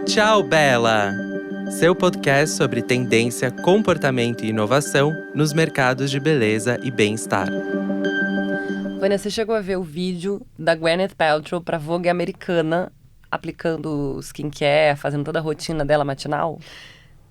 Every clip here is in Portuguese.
Tchau, Bela! Seu podcast sobre tendência, comportamento e inovação nos mercados de beleza e bem-estar. Vânia, você chegou a ver o vídeo da Gwyneth Paltrow pra Vogue americana, aplicando skincare, fazendo toda a rotina dela matinal?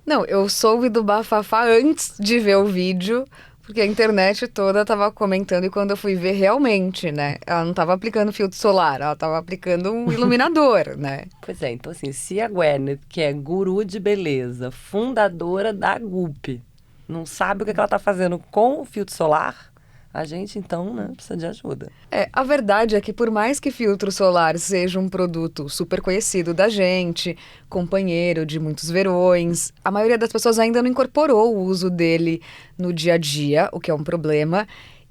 Não, eu soube do bafafá antes de ver o vídeo, porque a internet toda tava comentando e quando eu fui ver realmente, né? Ela não tava aplicando filtro solar, ela tava aplicando um iluminador, né? Pois é, então assim, se a Gwyneth, que é guru de beleza, fundadora da Goop, não sabe o que ela tá fazendo com o filtro solar, a gente então, né, precisa de ajuda. A verdade é que por mais que filtro solar seja um produto super conhecido da gente, companheiro de muitos verões, a maioria das pessoas ainda não incorporou o uso dele no dia a dia, o que é um problema.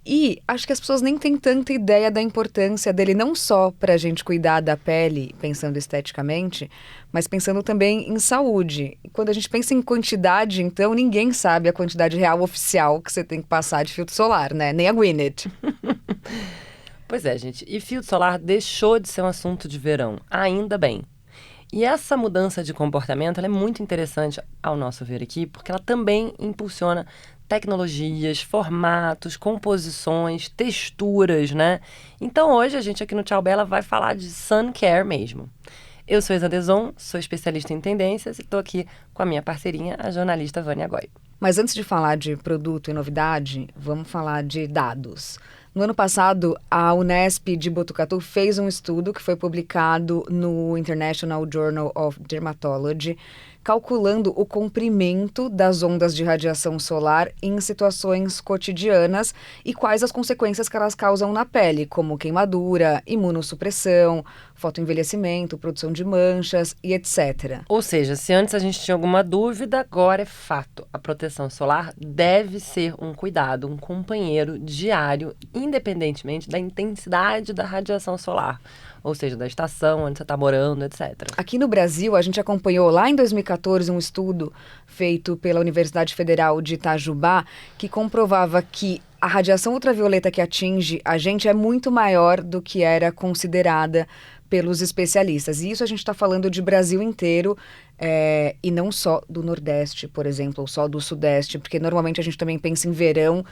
E acho que as pessoas nem têm tanta ideia da importância dele, não só para a gente cuidar da pele, pensando esteticamente, mas pensando também em saúde. E quando a gente pensa em quantidade, então, ninguém sabe a quantidade real oficial que você tem que passar de filtro solar, né? Nem a Gwyneth. Pois é, gente. E filtro solar deixou de ser um assunto de verão, ainda bem. E essa mudança de comportamento ela é muito interessante, ao nosso ver aqui, porque ela também impulsiona tecnologias, formatos, composições, texturas, né? Então hoje a gente aqui no Tchau Bela vai falar de sun care mesmo. Eu sou Isa Deson, sou especialista em tendências e estou aqui com a minha parceirinha, a jornalista Vânia Goy. Mas antes de falar de produto e novidade, vamos falar de dados. No ano passado, a Unesp de Botucatu fez um estudo que foi publicado no International Journal of Dermatology, calculando o comprimento das ondas de radiação solar em situações cotidianas e quais as consequências que elas causam na pele, como queimadura, imunossupressão, fotoenvelhecimento, produção de manchas e etc. Ou seja, se antes a gente tinha alguma dúvida, agora é fato. A proteção solar deve ser um cuidado, um companheiro diário, independentemente da intensidade da radiação solar. Ou seja, da estação, onde você está morando, etc. Aqui no Brasil, a gente acompanhou lá em 2014 um estudo feito pela Universidade Federal de Itajubá que comprovava que a radiação ultravioleta que atinge a gente é muito maior do que era considerada pelos especialistas. E isso a gente está falando de Brasil inteiro e não só do Nordeste, por exemplo, ou só do Sudeste, porque normalmente a gente também pensa em verão,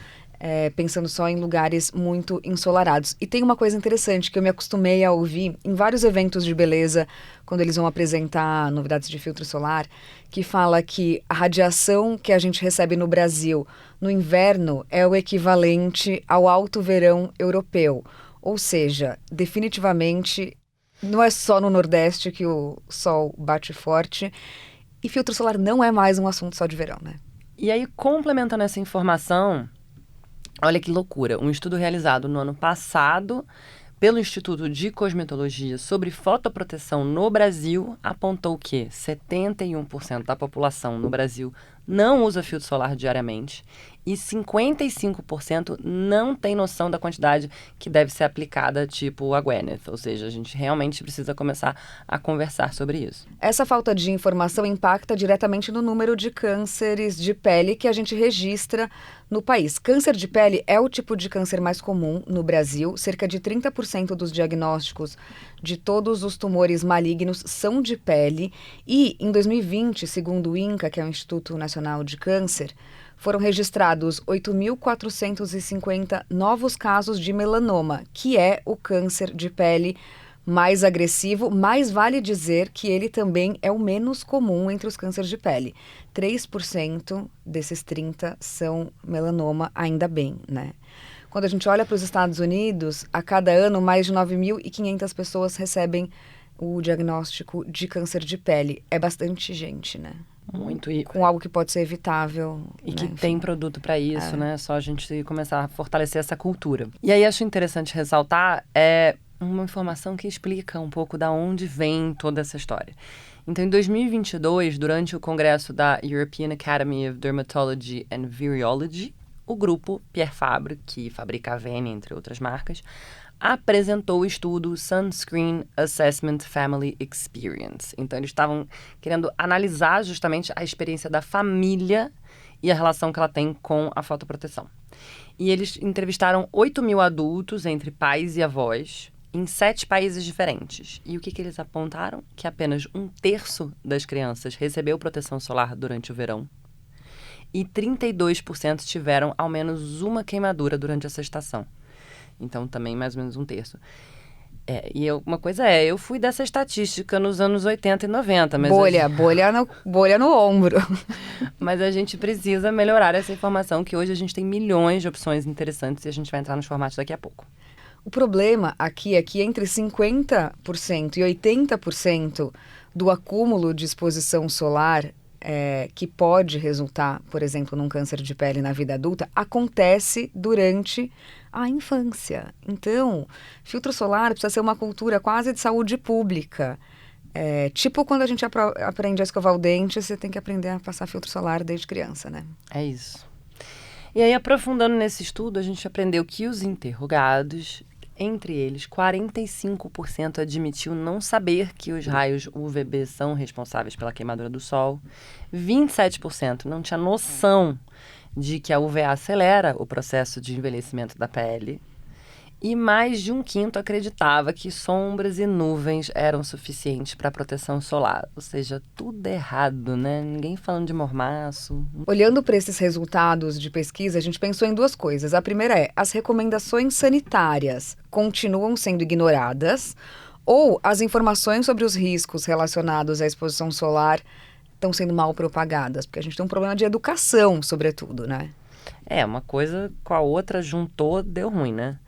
pensando só em lugares muito ensolarados. E tem uma coisa interessante que eu me acostumei a ouvir em vários eventos de beleza, quando eles vão apresentar novidades de filtro solar, que fala que a radiação que a gente recebe no Brasil no inverno é o equivalente ao alto verão europeu. Ou seja, definitivamente não é só no Nordeste que o sol bate forte. E filtro solar não é mais um assunto só de verão, né? E aí, complementando essa informação, olha que loucura. Um estudo realizado no ano passado pelo Instituto de Cosmetologia sobre fotoproteção no Brasil apontou que 71% da população no Brasil não usa filtro solar diariamente e 55% não tem noção da quantidade que deve ser aplicada, tipo a Gwyneth. Ou seja, a gente realmente precisa começar a conversar sobre isso. Essa falta de informação impacta diretamente no número de cânceres de pele que a gente registra no país. Câncer de pele é o tipo de câncer mais comum no Brasil. Cerca de 30% dos diagnósticos de todos os tumores malignos são de pele. E, em 2020, segundo o INCA, que é o Instituto Nacional de Câncer, foram registrados 8.450 novos casos de melanoma, que é o câncer de pele mais agressivo, mas vale dizer que ele também é o menos comum entre os cânceres de pele. 3% desses 30 são melanoma, ainda bem, né? Quando a gente olha para os Estados Unidos, a cada ano mais de 9.500 pessoas recebem o diagnóstico de câncer de pele. É bastante gente, né? Muito. Com algo que pode ser evitável. E né? que Enfim. tem produto para isso, né? Só a gente começar a fortalecer essa cultura. E aí acho interessante ressaltar uma informação que explica um pouco da onde vem toda essa história. Então, em 2022, durante o congresso da European Academy of Dermatology and Virology, o grupo Pierre Fabre, que fabrica a Avène, entre outras marcas, apresentou o estudo Sunscreen Assessment Family Experience. Então, eles estavam querendo analisar justamente a experiência da família e a relação que ela tem com a fotoproteção. E eles entrevistaram 8.000 adultos, entre pais e avós, em 7 países diferentes. E o que eles apontaram? Que apenas 1/3 das crianças recebeu proteção solar durante o verão. E 32% tiveram ao menos uma queimadura durante essa estação. Então, também mais ou menos 1/3. Uma coisa eu fui dessa estatística nos anos 80 e 90. Mas bolha no ombro. Mas a gente precisa melhorar essa informação, que hoje a gente tem milhões de opções interessantes e a gente vai entrar nos formatos daqui a pouco. O problema aqui é que entre 50% e 80% do acúmulo de exposição solar que pode resultar, por exemplo, num câncer de pele na vida adulta, acontece durante a infância. Então, filtro solar precisa ser uma cultura quase de saúde pública. Tipo quando a gente aprende a escovar o dente, você tem que aprender a passar filtro solar desde criança, né? É isso. E aí, aprofundando nesse estudo, a gente aprendeu que os interrogados, entre eles, 45% admitiu não saber que os raios UVB são responsáveis pela queimadura do sol. 27% não tinha noção de que a UVA acelera o processo de envelhecimento da pele. E mais de 1/5 acreditava que sombras e nuvens eram suficientes para proteção solar. Ou seja, tudo errado, né? Ninguém falando de mormaço. Olhando para esses resultados de pesquisa, a gente pensou em 2 coisas. A primeira as recomendações sanitárias continuam sendo ignoradas ou as informações sobre os riscos relacionados à exposição solar estão sendo mal propagadas? Porque a gente tem um problema de educação, sobretudo, né? Uma coisa com a outra juntou, deu ruim, né?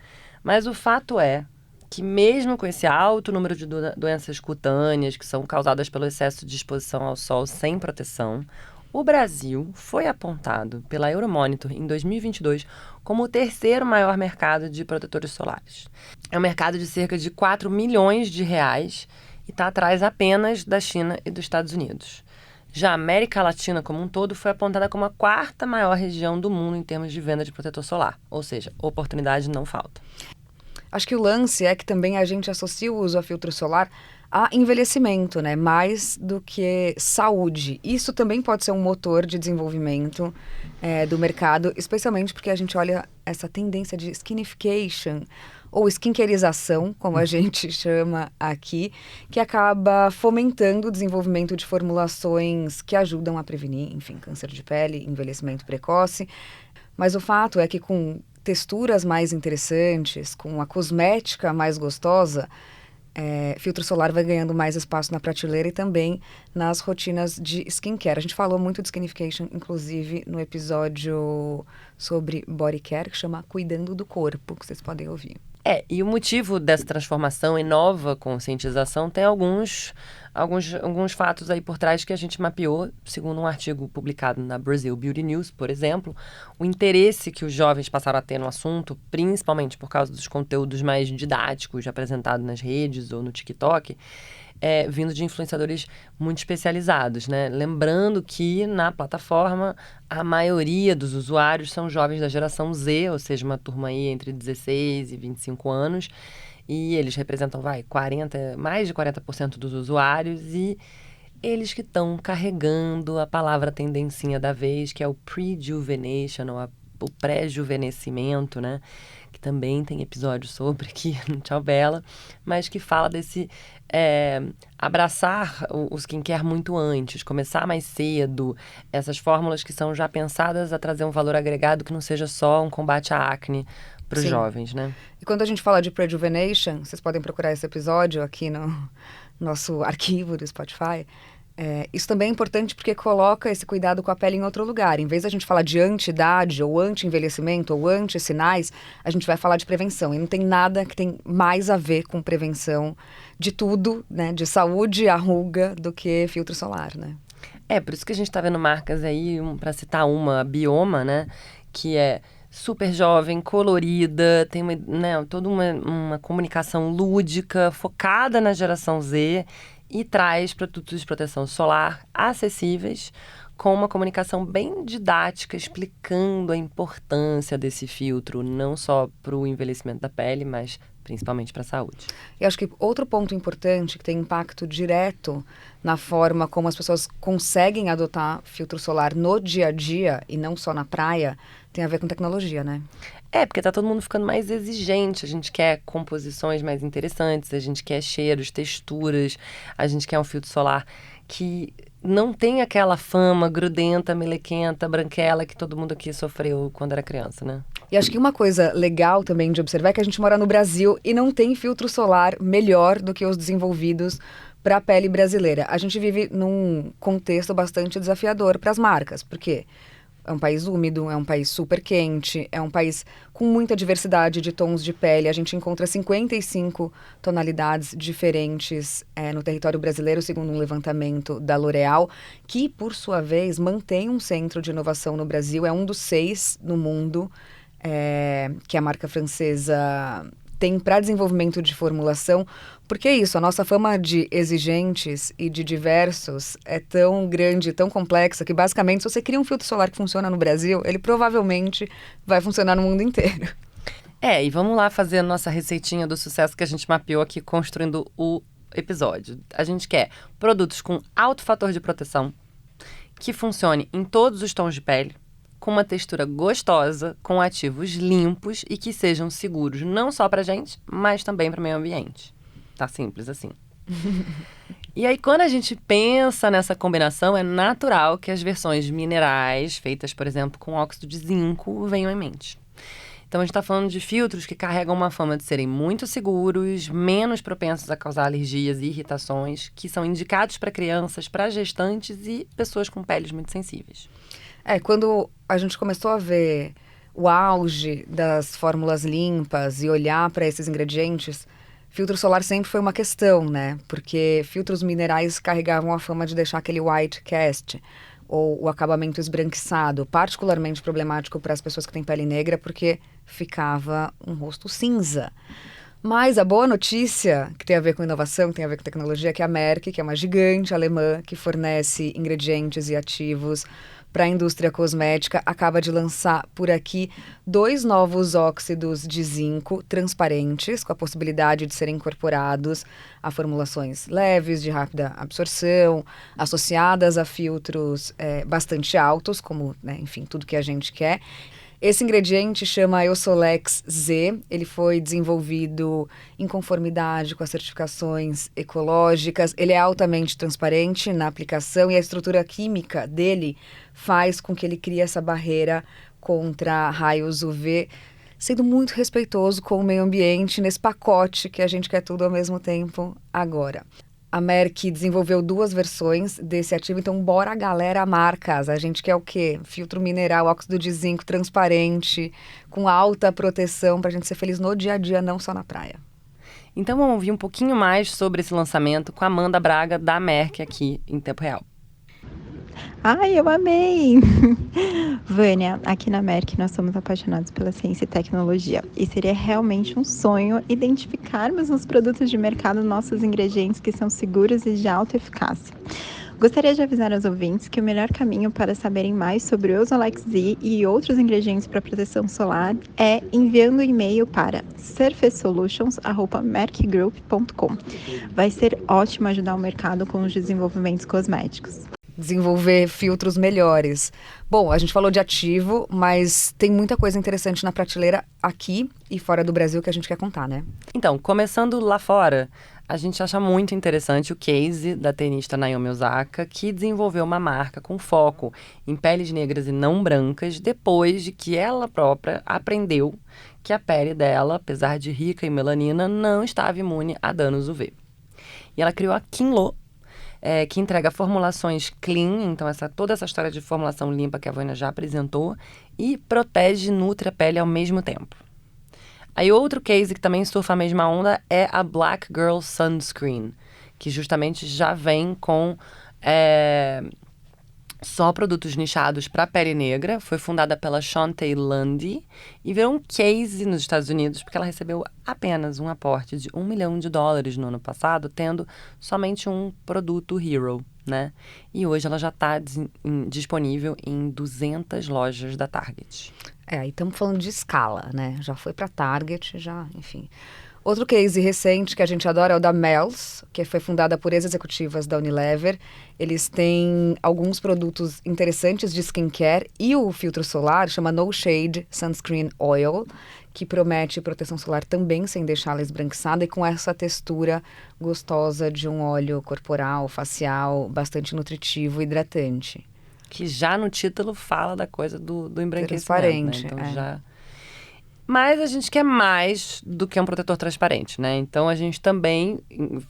Mas o fato é que mesmo com esse alto número de doenças cutâneas que são causadas pelo excesso de exposição ao sol sem proteção, o Brasil foi apontado pela Euromonitor em 2022 como o 3º maior mercado de protetores solares. É um mercado de cerca de 4 milhões de reais e está atrás apenas da China e dos Estados Unidos. Já a América Latina como um todo foi apontada como a 4ª maior região do mundo em termos de venda de protetor solar. Ou seja, oportunidade não falta. Acho que o lance é que também a gente associa o uso a filtro solar a envelhecimento, né? Mais do que saúde. Isso também pode ser um motor de desenvolvimento do mercado, especialmente porque a gente olha essa tendência de skinification, ou skincarização, como a gente chama aqui, que acaba fomentando o desenvolvimento de formulações que ajudam a prevenir, enfim, câncer de pele, envelhecimento precoce. Mas o fato é que com texturas mais interessantes, com a cosmética mais gostosa, filtro solar vai ganhando mais espaço na prateleira e também nas rotinas de skincare. A gente falou muito de skinification, inclusive, no episódio sobre body care, que chama Cuidando do Corpo, que vocês podem ouvir. E o motivo dessa transformação e nova conscientização tem alguns fatos aí por trás que a gente mapeou, segundo um artigo publicado na Brazil Beauty News, por exemplo. O interesse que os jovens passaram a ter no assunto, principalmente por causa dos conteúdos mais didáticos apresentados nas redes ou no TikTok, vindo de influenciadores muito especializados, né? Lembrando que na plataforma a maioria dos usuários são jovens da geração Z, ou seja, uma turma aí entre 16 e 25 anos, e eles representam, mais de 40% dos usuários, e eles que estão carregando a palavra tendencinha da vez, que é o prejuvenation, ou o pré-juvenescimento, né? Que também tem episódio sobre aqui no Tchau Bela, mas que fala desse abraçar o skincare muito antes, começar mais cedo, essas fórmulas que são já pensadas a trazer um valor agregado que não seja só um combate à acne para os jovens, né? E quando a gente fala de prejuvenation, vocês podem procurar esse episódio aqui no nosso arquivo do Spotify. Isso também é importante porque coloca esse cuidado com a pele em outro lugar. Em vez da gente falar de anti-idade, ou anti-envelhecimento, ou anti-sinais, a gente vai falar de prevenção. E não tem nada que tem mais a ver com prevenção de tudo, né? De saúde, arruga, do que filtro solar, né? Por isso que a gente está vendo marcas aí, para citar uma, a Bioma, né? Que é super jovem, colorida, tem toda uma comunicação lúdica, focada na geração Z, e traz produtos de proteção solar acessíveis, com uma comunicação bem didática, explicando a importância desse filtro, não só para o envelhecimento da pele, mas principalmente para a saúde. E acho que outro ponto importante que tem impacto direto na forma como as pessoas conseguem adotar filtro solar no dia a dia e não só na praia, tem a ver com tecnologia, né? Porque tá todo mundo ficando mais exigente. A gente quer composições mais interessantes, a gente quer cheiros, texturas, a gente quer um filtro solar que não tem aquela fama grudenta, melequenta, branquela que todo mundo aqui sofreu quando era criança, né? E acho que uma coisa legal também de observar é que a gente mora no Brasil e não tem filtro solar melhor do que os desenvolvidos para a pele brasileira. A gente vive num contexto bastante desafiador para as marcas, porque é um país úmido, é um país super quente, é um país com muita diversidade de tons de pele. A gente encontra 55 tonalidades diferentes no território brasileiro, segundo um levantamento da L'Oréal, que, por sua vez, mantém um centro de inovação no Brasil. É um dos 6 no mundo que a marca francesa tem para desenvolvimento de formulação, porque é isso, a nossa fama de exigentes e de diversos é tão grande, tão complexa, que basicamente se você cria um filtro solar que funciona no Brasil, ele provavelmente vai funcionar no mundo inteiro. E vamos lá fazer a nossa receitinha do sucesso que a gente mapeou aqui construindo o episódio. A gente quer produtos com alto fator de proteção, que funcione em todos os tons de pele, com uma textura gostosa, com ativos limpos e que sejam seguros não só pra gente, mas também para o meio ambiente. Tá simples assim. E aí, quando a gente pensa nessa combinação, é natural que as versões minerais, feitas, por exemplo, com óxido de zinco, venham em mente. Então, a gente está falando de filtros que carregam uma fama de serem muito seguros, menos propensos a causar alergias e irritações, que são indicados para crianças, para gestantes e pessoas com peles muito sensíveis. Quando a gente começou a ver o auge das fórmulas limpas e olhar para esses ingredientes, filtro solar sempre foi uma questão, né? Porque filtros minerais carregavam a fama de deixar aquele white cast, ou o acabamento esbranquiçado, particularmente problemático para as pessoas que têm pele negra, porque ficava um rosto cinza. Mas a boa notícia, que tem a ver com inovação, que tem a ver com tecnologia, é que a Merck, que é uma gigante alemã que fornece ingredientes e ativos para a indústria cosmética, acaba de lançar por aqui 2 novos óxidos de zinco transparentes, com a possibilidade de serem incorporados a formulações leves, de rápida absorção, associadas a filtros bastante altos, como, né, enfim, tudo que a gente quer. Esse ingrediente chama Eosolex Z, ele foi desenvolvido em conformidade com as certificações ecológicas, ele é altamente transparente na aplicação e a estrutura química dele faz com que ele crie essa barreira contra raios UV, sendo muito respeitoso com o meio ambiente nesse pacote que a gente quer tudo ao mesmo tempo agora. A Merck desenvolveu 2 versões desse ativo, então bora galera marcas. A gente quer o quê? Filtro mineral, óxido de zinco transparente, com alta proteção pra gente ser feliz no dia a dia, não só na praia. Então vamos ouvir um pouquinho mais sobre esse lançamento com a Amanda Braga da Merck aqui em tempo real. Ai, eu amei! Vânia, aqui na Merck nós somos apaixonados pela ciência e tecnologia e seria realmente um sonho identificarmos nos produtos de mercado nossos ingredientes que são seguros e de alta eficácia. Gostaria de avisar aos ouvintes que o melhor caminho para saberem mais sobre o Eosolex Z e outros ingredientes para proteção solar é enviando um e-mail para surfacesolutions@merckgroup.com. Vai ser ótimo ajudar o mercado com os desenvolvimentos cosméticos. Desenvolver filtros melhores. Bom, a gente falou de ativo, mas tem muita coisa interessante na prateleira aqui e fora do Brasil que a gente quer contar, né? Então, começando lá fora, a gente acha muito interessante o case da tenista Naomi Osaka, que desenvolveu uma marca com foco em peles negras e não brancas, depois de que ela própria aprendeu que a pele dela, apesar de rica em melanina, não estava imune a danos UV. E ela criou a Kinlo, que entrega formulações clean, então toda essa história de formulação limpa que a Vânia já apresentou, e protege e nutre a pele ao mesmo tempo. Aí outro case que também surfa a mesma onda é a Black Girl Sunscreen, que justamente já vem com só produtos nichados para pele negra. Foi fundada pela Shantay Lundy e virou um case nos Estados Unidos porque ela recebeu apenas um aporte de $1 milhão no ano passado, tendo somente um produto Hero, né? E hoje ela já está disponível em 200 lojas da Target. Aí estamos falando de escala, né? Já foi para Target, enfim. Outro case recente que a gente adora é o da Mel's, que foi fundada por ex-executivas da Unilever. Eles têm alguns produtos interessantes de skincare e o filtro solar chama No Shade Sunscreen Oil, que promete proteção solar também sem deixá-la esbranquiçada e com essa textura gostosa de um óleo corporal, facial, bastante nutritivo e hidratante. Que já no título fala da coisa do embranquecimento, transparente, né? Então já... Mas a gente quer mais do que um protetor transparente, né? Então a gente também,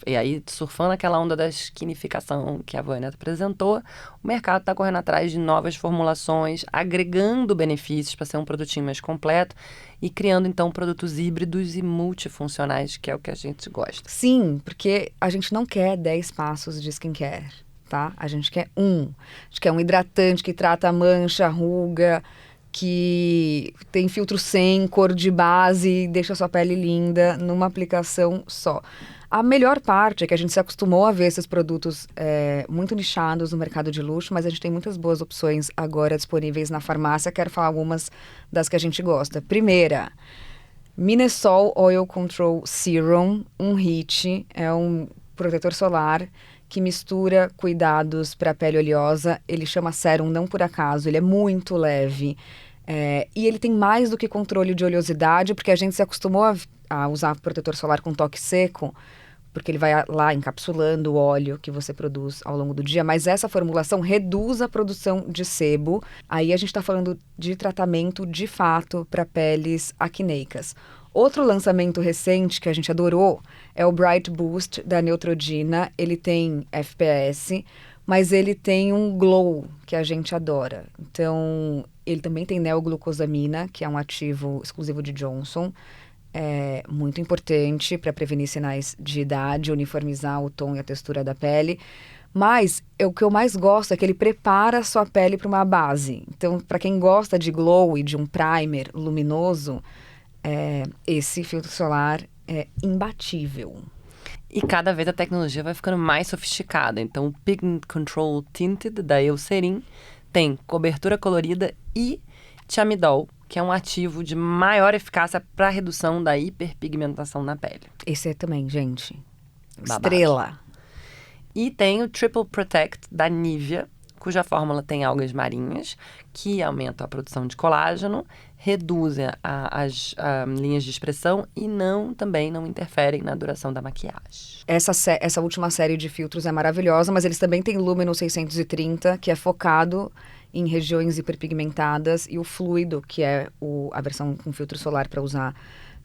e aí surfando aquela onda da skinificação que a Vânia apresentou, o mercado está correndo atrás de novas formulações, agregando benefícios para ser um produtinho mais completo e criando então produtos híbridos e multifuncionais, que é o que a gente gosta. Sim, porque a gente não quer 10 passos de skincare, tá? A gente quer um. A gente quer um hidratante que trata a mancha, ruga, que tem filtro sem, cor de base, deixa a sua pele linda numa aplicação só. A melhor parte é que a gente se acostumou a ver esses produtos muito nichados no mercado de luxo, mas a gente tem muitas boas opções agora disponíveis na farmácia. Quero falar algumas das que a gente gosta. Primeira, Minesol Oil Control Serum, um hit, é um protetor solar que mistura cuidados para a pele oleosa. Ele chama sérum não por acaso, ele é muito leve. E ele tem mais do que controle de oleosidade, porque a gente se acostumou a usar protetor solar com toque seco, porque ele vai lá encapsulando o óleo que você produz ao longo do dia, mas essa formulação reduz a produção de sebo. Aí a gente está falando de tratamento de fato para peles acneicas. Outro lançamento recente que a gente adorou é o Bright Boost da Neutrogena. Ele tem FPS, mas ele tem um glow que a gente adora. Então, ele também tem neoglucosamina, que é um ativo exclusivo de Johnson. É muito importante para prevenir sinais de idade, uniformizar o tom e a textura da pele. Mas o que eu mais gosto é que ele prepara a sua pele para uma base. Então, para quem gosta de glow e de um primer luminoso, esse filtro solar é imbatível. E cada vez a tecnologia vai ficando mais sofisticada. Então, o Pigment Control Tinted da Eucerin tem cobertura colorida e Thiamidol, que é um ativo de maior eficácia para a redução da hiperpigmentação na pele. Esse é também, gente, Babado. estrela. E tem o Triple Protect da Nivea, cuja fórmula tem algas marinhas, que aumentam a produção de colágeno, reduzem as linhas de expressão e também não interferem na duração da maquiagem. Essa última série de filtros é maravilhosa, mas eles também têm Luminous 630, que é focado em regiões hiperpigmentadas, e o fluido, que é a versão com filtro solar para usar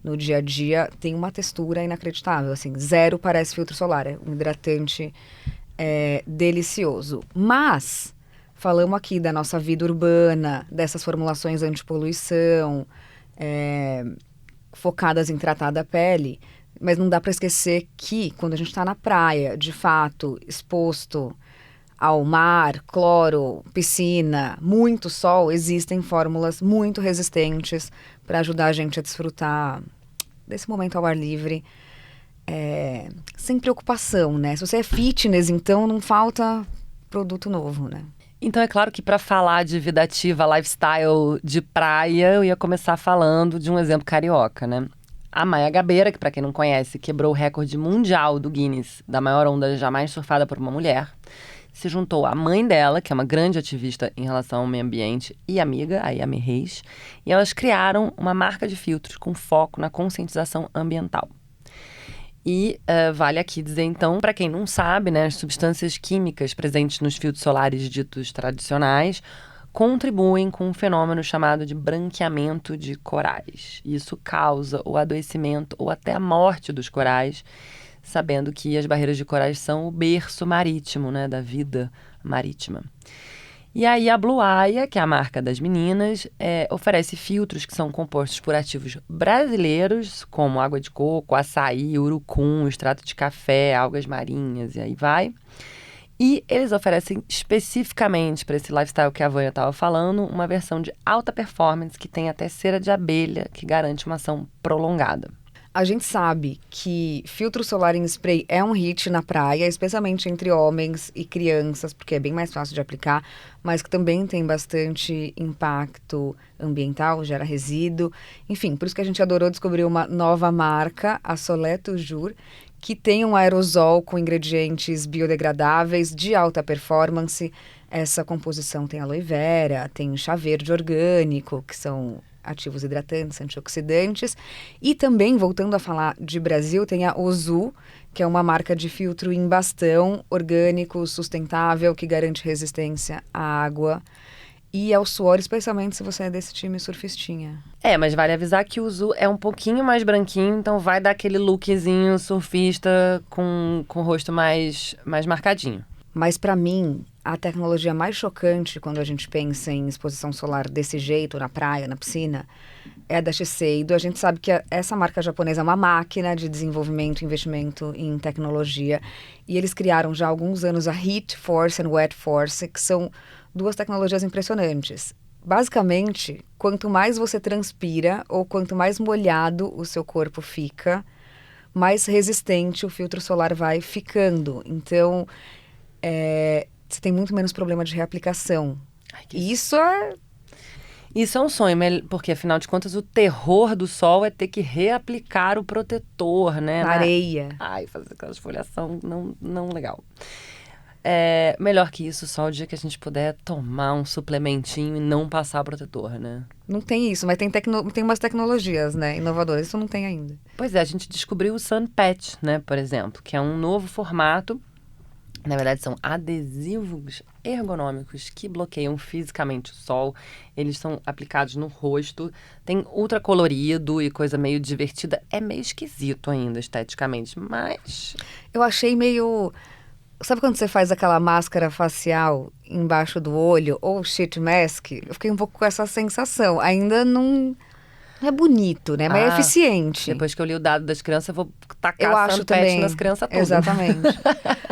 no dia a dia, tem uma textura inacreditável, assim, zero parece filtro solar, é um hidratante delicioso. Mas falamos aqui da nossa vida urbana, dessas formulações antipoluição, focadas em tratar da pele, mas não dá para esquecer que quando a gente está na praia, de fato, exposto ao mar, cloro, piscina, muito sol, existem fórmulas muito resistentes para ajudar a gente a desfrutar desse momento ao ar livre, sem preocupação, né? Se você é fitness, então não falta produto novo, né? Então é claro que para falar de vida ativa, lifestyle de praia, eu ia começar falando de um exemplo carioca, né? A Maia Gabeira, que para quem não conhece, quebrou o recorde mundial do Guinness da maior onda jamais surfada por uma mulher. Se juntou à mãe dela, que é uma grande ativista em relação ao meio ambiente, e amiga, a Yami Reis, e elas criaram uma marca de filtros com foco na conscientização ambiental. E vale aqui dizer, então, para quem não sabe, né, as substâncias químicas presentes nos filtros solares ditos tradicionais contribuem com um fenômeno chamado de branqueamento de corais. Isso causa o adoecimento ou até a morte dos corais, sabendo que as barreiras de corais são o berço marítimo, né, da vida marítima. E aí a Blue Aya, que é a marca das meninas, oferece filtros que são compostos por ativos brasileiros, como água de coco, açaí, urucum, extrato de café, algas marinhas e aí vai. E eles oferecem especificamente para esse lifestyle que a Vânia estava falando, uma versão de alta performance que tem até cera de abelha, que garante uma ação prolongada. A gente sabe que filtro solar em spray é um hit na praia, especialmente entre homens e crianças, porque é bem mais fácil de aplicar, mas que também tem bastante impacto ambiental, gera resíduo. Enfim, por isso que a gente adorou descobrir uma nova marca, a Soleto Jur, que tem um aerosol com ingredientes biodegradáveis de alta performance. Essa composição tem aloe vera, tem chá verde orgânico, que são ativos hidratantes, antioxidantes. E também, voltando a falar de Brasil, tem a Ozu, que é uma marca de filtro em bastão, orgânico, sustentável, que garante resistência à água e ao suor, especialmente se você é desse time surfistinha. Mas vale avisar que o Zu é um pouquinho mais branquinho, então vai dar aquele lookzinho surfista com o rosto mais marcadinho. Mas para mim, a tecnologia mais chocante quando a gente pensa em exposição solar desse jeito, na praia, na piscina, é a da Shiseido. A gente sabe que essa marca japonesa é uma máquina de desenvolvimento e investimento em tecnologia. E eles criaram já há alguns anos a Heat Force e Wet Force, que são duas tecnologias impressionantes. Basicamente, quanto mais você transpira ou quanto mais molhado o seu corpo fica, mais resistente o filtro solar vai ficando. Então, você tem muito menos problema de reaplicação. Isso é um sonho, porque afinal de contas o terror do sol é ter que reaplicar o protetor, né? Na areia. Fazer aquela esfoliação não legal. Melhor que isso, só o dia que a gente puder tomar um suplementinho e não passar protetor, né? Não tem isso, mas tem umas tecnologias, né, inovadoras. Isso não tem ainda. Pois é, a gente descobriu o Sun Patch, né, por exemplo, que é um novo formato. Na verdade, são adesivos ergonômicos que bloqueiam fisicamente o sol. Eles são aplicados no rosto. Tem ultracolorido e coisa meio divertida. É meio esquisito ainda, esteticamente, mas... Eu achei meio... Sabe quando você faz aquela máscara facial embaixo do olho, ou sheet mask? Eu fiquei um pouco com essa sensação. Ainda não é bonito, né? Mas é eficiente. Depois que eu li o dado das crianças, eu vou tacar eu acho também nas crianças todas. Exatamente.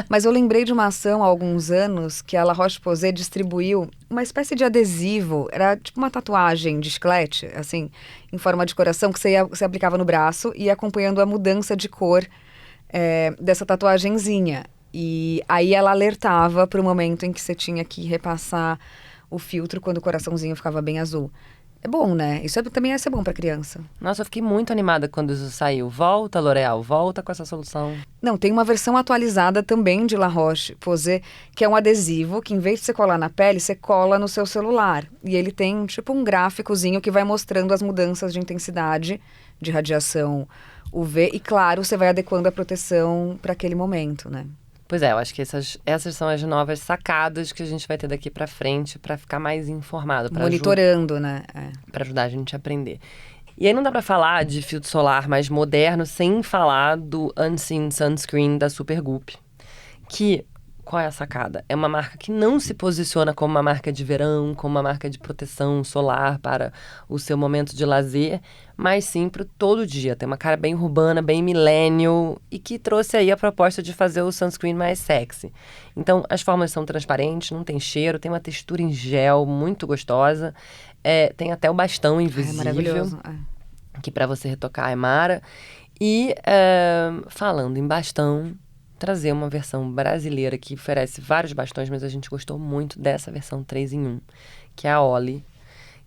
Mas eu lembrei de uma ação há alguns anos que a La Roche-Posay distribuiu uma espécie de adesivo. Era tipo uma tatuagem de chiclete, assim, em forma de coração, que você aplicava no braço e ia acompanhando a mudança de cor dessa tatuagenzinha. E aí ela alertava para o momento em que você tinha que repassar o filtro quando o coraçãozinho ficava bem azul. É bom, né? Isso também ia ser bom para criança. Nossa, eu fiquei muito animada quando isso saiu. Volta, L'Oréal, volta com essa solução. Não, tem uma versão atualizada também de La Roche-Posay, que é um adesivo que, em vez de você colar na pele, você cola no seu celular. E ele tem, tipo, um gráficozinho que vai mostrando as mudanças de intensidade de radiação UV. E, claro, você vai adequando a proteção para aquele momento, né? Pois é, eu acho que essas são as novas sacadas que a gente vai ter daqui pra frente pra ficar mais informado. Monitorando, né? Pra ajudar a gente a aprender. E aí não dá pra falar de filtro solar mais moderno sem falar do Unseen Sunscreen da Supergoop. Qual é a sacada? É uma marca que não se posiciona como uma marca de verão, como uma marca de proteção solar para o seu momento de lazer, mas sim para todo dia. Tem uma cara bem urbana, bem millennial e que trouxe aí a proposta de fazer o sunscreen mais sexy. Então, as fórmulas são transparentes, não tem cheiro, tem uma textura em gel muito gostosa, tem até o bastão invisível, maravilhoso. Que para você retocar é mara. E falando em bastão, trazer uma versão brasileira que oferece vários bastões, mas a gente gostou muito dessa versão 3 em 1, que é a Olly,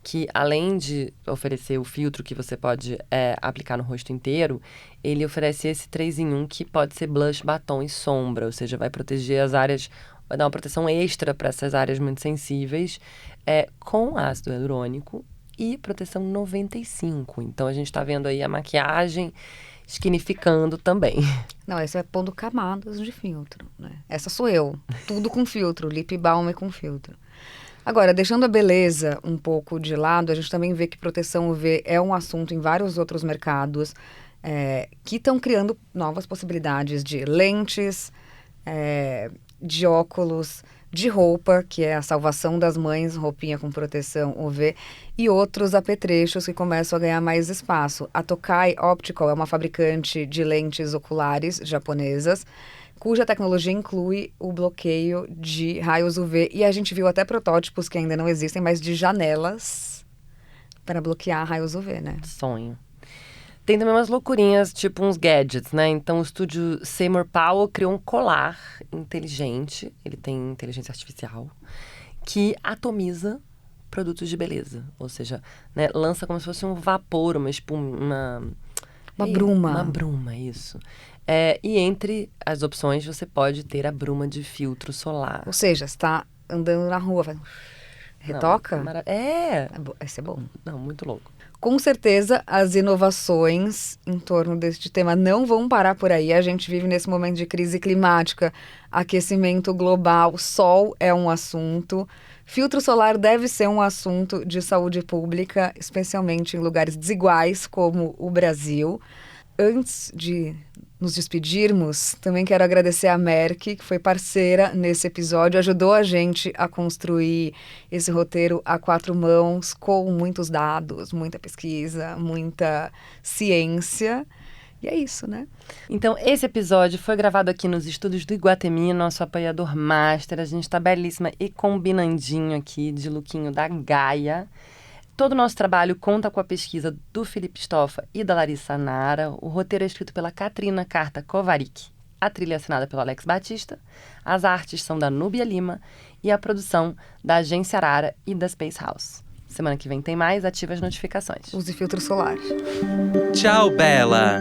que além de oferecer o filtro que você pode aplicar no rosto inteiro, ele oferece esse 3 em 1 que pode ser blush, batom e sombra, ou seja, vai proteger as áreas, vai dar uma proteção extra para essas áreas muito sensíveis, com ácido hialurônico e proteção 95. Então a gente está vendo aí a maquiagem skinificando também. Não, essa é pondo camadas de filtro, né? Essa sou eu. Tudo com filtro, lip balm é com filtro. Agora, deixando a beleza um pouco de lado, a gente também vê que proteção UV é um assunto em vários outros mercados que estão criando novas possibilidades de lentes, de óculos, de roupa, que é a salvação das mães, roupinha com proteção UV, e outros apetrechos que começam a ganhar mais espaço. A Tokai Optical é uma fabricante de lentes oculares japonesas, cuja tecnologia inclui o bloqueio de raios UV. E a gente viu até protótipos que ainda não existem, mas de janelas para bloquear raios UV, né? Sonho. Tem também umas loucurinhas, tipo uns gadgets, né? Então, o estúdio Seymour Powell criou um colar inteligente, ele tem inteligência artificial, que atomiza produtos de beleza. Ou seja, né, lança como se fosse um vapor, uma espuma... Uma bruma. Uma bruma, isso. E entre as opções, você pode ter a bruma de filtro solar. Ou seja, você tá andando na rua, faz... retoca? Não, Esse é bom. Não, muito louco. Com certeza, as inovações em torno deste tema não vão parar por aí. A gente vive nesse momento de crise climática, aquecimento global, sol é um assunto. Filtro solar deve ser um assunto de saúde pública, especialmente em lugares desiguais como o Brasil. Antes de nos despedirmos, também quero agradecer a Merck, que foi parceira nesse episódio, ajudou a gente a construir esse roteiro a 4 mãos, com muitos dados, muita pesquisa, muita ciência. E é isso, né? Então, esse episódio foi gravado aqui nos estúdios do Iguatemi, nosso apoiador master. A gente tá belíssima e combinandinho aqui, de lookinho da Gaia. Todo o nosso trabalho conta com a pesquisa do Felipe Stoffa e da Larissa Nara. O roteiro é escrito pela Katrina Carta Kovarik. A trilha é assinada pelo Alex Batista. As artes são da Núbia Lima. E a produção da Agência Arara e da Space House. Semana que vem tem mais. Ative as notificações. Use filtro solar. Tchau, Bela!